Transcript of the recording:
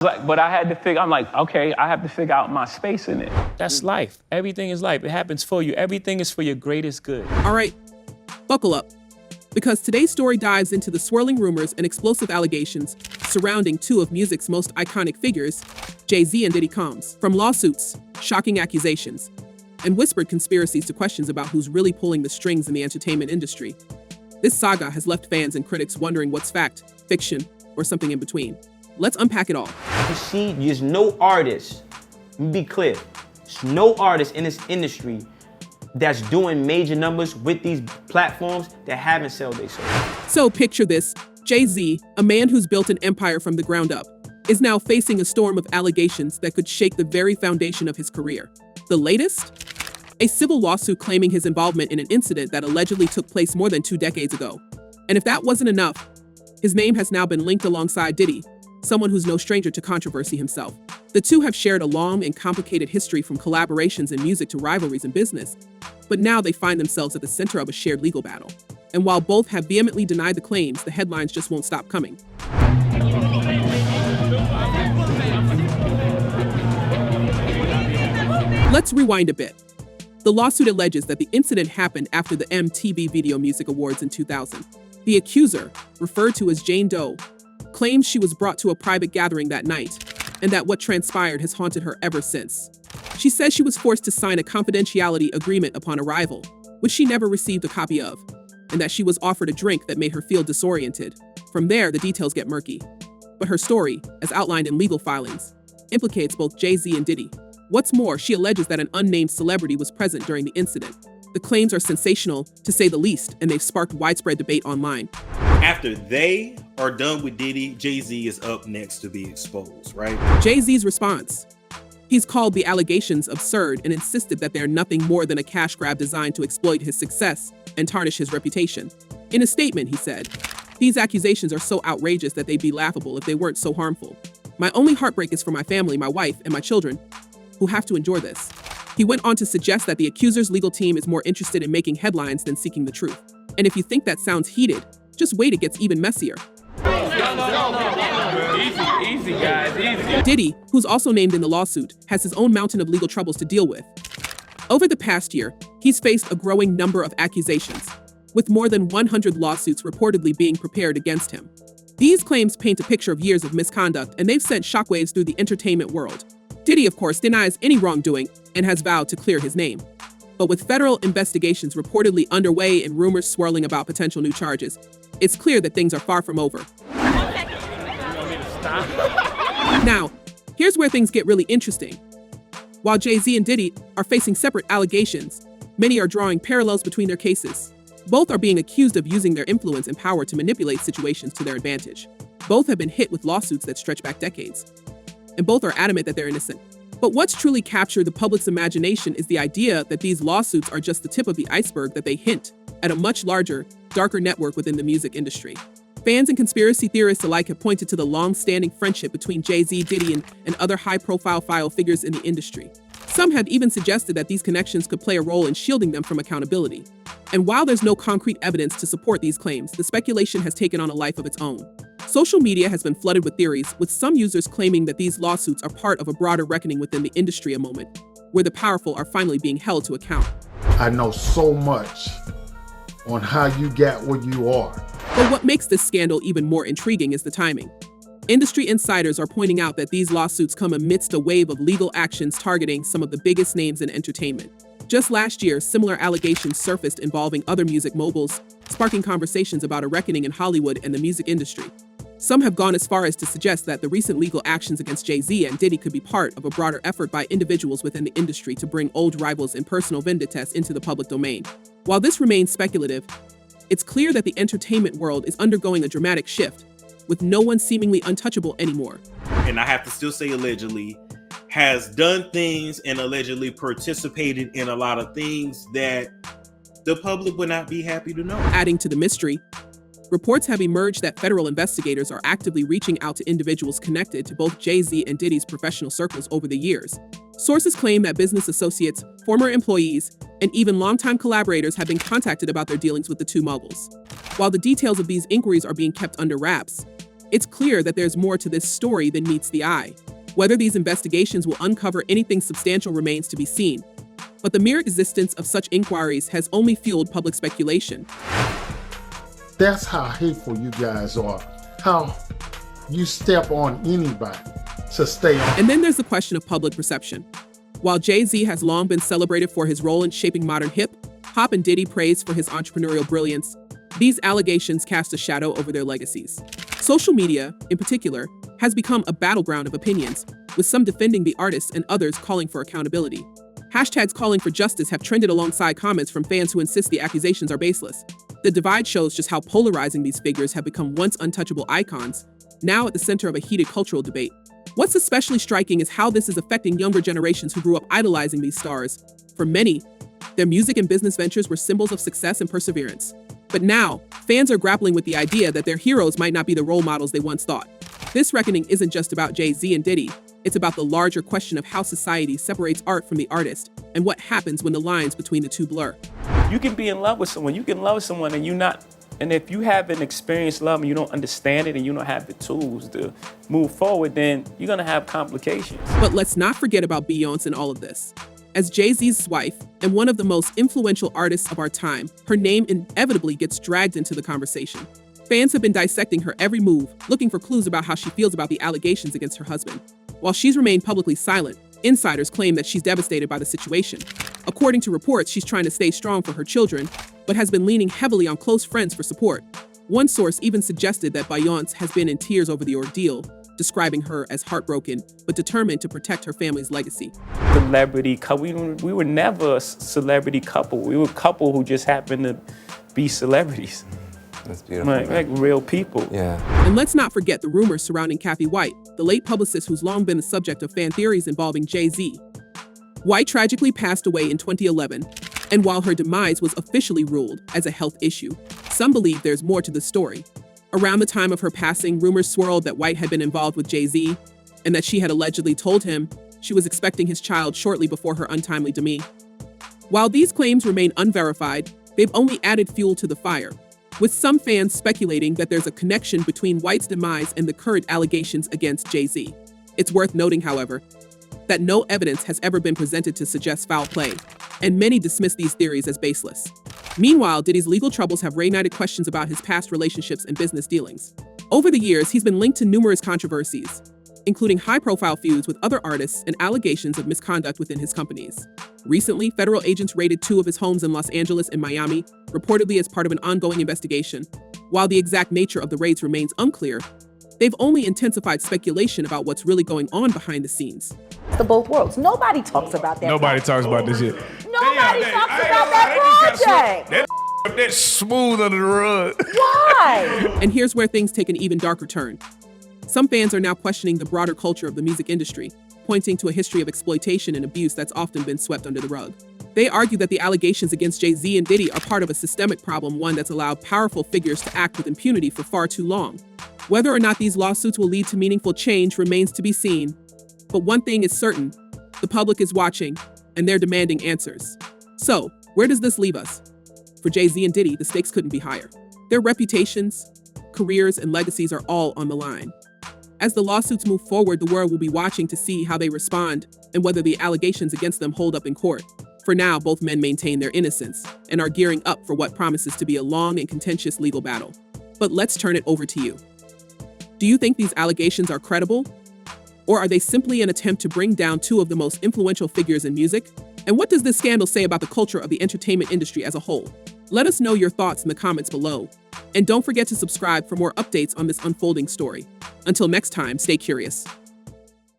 But I had to figure, I'm like, okay, I have to figure out my space in it. That's life. Everything is life. It happens for you. Everything is for your greatest good. All right, buckle up, because today's story dives into the swirling rumors and explosive allegations surrounding two of music's most iconic figures, JayZ and Diddy comes. From lawsuits, shocking accusations, and whispered conspiracies to questions about who's really pulling the strings in the entertainment industry. This saga has left fans and critics wondering what's fact, fiction, or something in between. Let's unpack it all. You see, there's no artist, let me be clear, there's no artist in this industry that's doing major numbers with these platforms that haven't sold their soul. So picture this, JayZ, a man who's built an empire from the ground up, is now facing a storm of allegations that could shake the very foundation of his career. The latest? A civil lawsuit claiming his involvement in an incident that allegedly took place more than 2 decades ago. And if that wasn't enough, his name has now been linked alongside Diddy, someone who's no stranger to controversy himself. The two have shared a long and complicated history, from collaborations in music to rivalries in business. But now they find themselves at the center of a shared legal battle. And while both have vehemently denied the claims, the headlines just won't stop coming. Let's rewind a bit. The lawsuit alleges that the incident happened after the MTV Video Music Awards in 2000. The accuser, referred to as Jane Doe, claims she was brought to a private gathering that night, and that what transpired has haunted her ever since. She says she was forced to sign a confidentiality agreement upon arrival, which she never received a copy of, and that she was offered a drink that made her feel disoriented. From there, the details get murky. But her story, as outlined in legal filings, implicates both JayZ and Diddy. What's more, she alleges that an unnamed celebrity was present during the incident. The claims are sensational, to say the least, and they've sparked widespread debate online. After they are done with Diddy, JayZ is up next to be exposed, right? JayZ's response. He's called the allegations absurd and insisted that they're nothing more than a cash grab designed to exploit his success and tarnish his reputation. In a statement, he said, "These accusations are so outrageous that they'd be laughable if they weren't so harmful. My only heartbreak is for my family, my wife, and my children, who have to endure this." He went on to suggest that the accuser's legal team is more interested in making headlines than seeking the truth. And if you think that sounds heated, just wait, it gets even messier. Easy, guys, easy. Diddy, who's also named in the lawsuit, has his own mountain of legal troubles to deal with. Over the past year, he's faced a growing number of accusations, with more than 100 lawsuits reportedly being prepared against him. These claims paint a picture of years of misconduct, and they've sent shockwaves through the entertainment world. Diddy, of course, denies any wrongdoing and has vowed to clear his name. But with federal investigations reportedly underway and rumors swirling about potential new charges, it's clear that things are far from over. Now, here's where things get really interesting. While JayZ and Diddy are facing separate allegations, many are drawing parallels between their cases. Both are being accused of using their influence and power to manipulate situations to their advantage. Both have been hit with lawsuits that stretch back decades. And both are adamant that they're innocent. But what's truly captured the public's imagination is the idea that these lawsuits are just the tip of the iceberg, that they hint at a much larger, darker network within the music industry. Fans and conspiracy theorists alike have pointed to the long-standing friendship between JayZ, Diddy, and other high-profile figures in the industry. Some have even suggested that these connections could play a role in shielding them from accountability. And while there's no concrete evidence to support these claims, the speculation has taken on a life of its own. Social media has been flooded with theories, with some users claiming that these lawsuits are part of a broader reckoning within the industry, a moment where the powerful are finally being held to account. I know so much on how you got where you are. But what makes this scandal even more intriguing is the timing. Industry insiders are pointing out that these lawsuits come amidst a wave of legal actions targeting some of the biggest names in entertainment. Just last year, similar allegations surfaced involving other music moguls, sparking conversations about a reckoning in Hollywood and the music industry. Some have gone as far as to suggest that the recent legal actions against JayZ and Diddy could be part of a broader effort by individuals within the industry to bring old rivals and personal vendettas into the public domain. While this remains speculative, it's clear that the entertainment world is undergoing a dramatic shift, with no one seemingly untouchable anymore. And I have to still say allegedly, has done things and allegedly participated in a lot of things that the public would not be happy to know. Adding to the mystery, reports have emerged that federal investigators are actively reaching out to individuals connected to both JayZ and Diddy's professional circles over the years. Sources claim that business associates, former employees, and even longtime collaborators have been contacted about their dealings with the two moguls. While the details of these inquiries are being kept under wraps, It's clear that there's more to this story than meets the eye. Whether these investigations will uncover anything substantial remains to be seen. But the mere existence of such inquiries has only fueled public speculation. That's how hateful you guys are. How you step on anybody to stay on. And then there's the question of public perception. While Jay-Z has long been celebrated for his role in shaping modern hip-hop and Diddy praised for his entrepreneurial brilliance, these allegations cast a shadow over their legacies. Social media, in particular, has become a battleground of opinions, with some defending the artists and others calling for accountability. Hashtags calling for justice have trended alongside comments from fans who insist the accusations are baseless. The divide shows just how polarizing these figures have become once untouchable icons, now at the center of a heated cultural debate. What's especially striking is how this is affecting younger generations who grew up idolizing these stars. For many, their music and business ventures were symbols of success and perseverance. But now, fans are grappling with the idea that their heroes might not be the role models they once thought. This reckoning isn't just about JayZ and Diddy, it's about the larger question of how society separates art from the artist, and what happens when the lines between the two blur. You can be in love with someone, and if you haven't experienced love and you don't understand it and you don't have the tools to move forward, then you're gonna have complications. But let's not forget about Beyonce in all of this. As Jay-Z's wife and one of the most influential artists of our time, her name inevitably gets dragged into the conversation. Fans have been dissecting her every move, looking for clues about how she feels about the allegations against her husband. While she's remained publicly silent, insiders claim that she's devastated by the situation. According to reports, she's trying to stay strong for her children, but has been leaning heavily on close friends for support. One source even suggested that Beyonce has been in tears over the ordeal, describing her as heartbroken, but determined to protect her family's legacy. Celebrity couple, we were never a celebrity couple. We were a couple who just happened to be celebrities. That's beautiful. Like real people. Yeah. And let's not forget the rumors surrounding Kathy White, the late publicist who's long been the subject of fan theories involving Jay-Z. White tragically passed away in 2011, and while her demise was officially ruled as a health issue, some believe there's more to the story. Around the time of her passing, rumors swirled that White had been involved with Jay-Z, and that she had allegedly told him she was expecting his child shortly before her untimely demise. While these claims remain unverified, they've only added fuel to the fire, with some fans speculating that there's a connection between White's demise and the current allegations against Jay-Z. It's worth noting, however, that no evidence has ever been presented to suggest foul play, and many dismiss these theories as baseless. Meanwhile, Diddy's legal troubles have reignited questions about his past relationships and business dealings. Over the years, he's been linked to numerous controversies, including high-profile feuds with other artists and allegations of misconduct within his companies. Recently, federal agents raided 2 of his homes in Los Angeles and Miami, reportedly as part of an ongoing investigation. While the exact nature of the raids remains unclear, they've only intensified speculation about what's really going on behind the scenes. The both worlds. Nobody talks about that. Nobody talks about this shit. Nobody talks about that project. That's smooth under the rug. Why? And here's where things take an even darker turn. Some fans are now questioning the broader culture of the music industry, pointing to a history of exploitation and abuse that's often been swept under the rug. They argue that the allegations against JayZ and Diddy are part of a systemic problem, one that's allowed powerful figures to act with impunity for far too long. Whether or not these lawsuits will lead to meaningful change remains to be seen. But one thing is certain, the public is watching, and they're demanding answers. So, where does this leave us? For JayZ and Diddy, the stakes couldn't be higher. Their reputations, careers, and legacies are all on the line. As the lawsuits move forward, the world will be watching to see how they respond and whether the allegations against them hold up in court. For now, both men maintain their innocence and are gearing up for what promises to be a long and contentious legal battle. But let's turn it over to you. Do you think these allegations are credible? Or are they simply an attempt to bring down 2 of the most influential figures in music? And what does this scandal say about the culture of the entertainment industry as a whole? Let us know your thoughts in the comments below. And don't forget to subscribe for more updates on this unfolding story. Until next time, stay curious.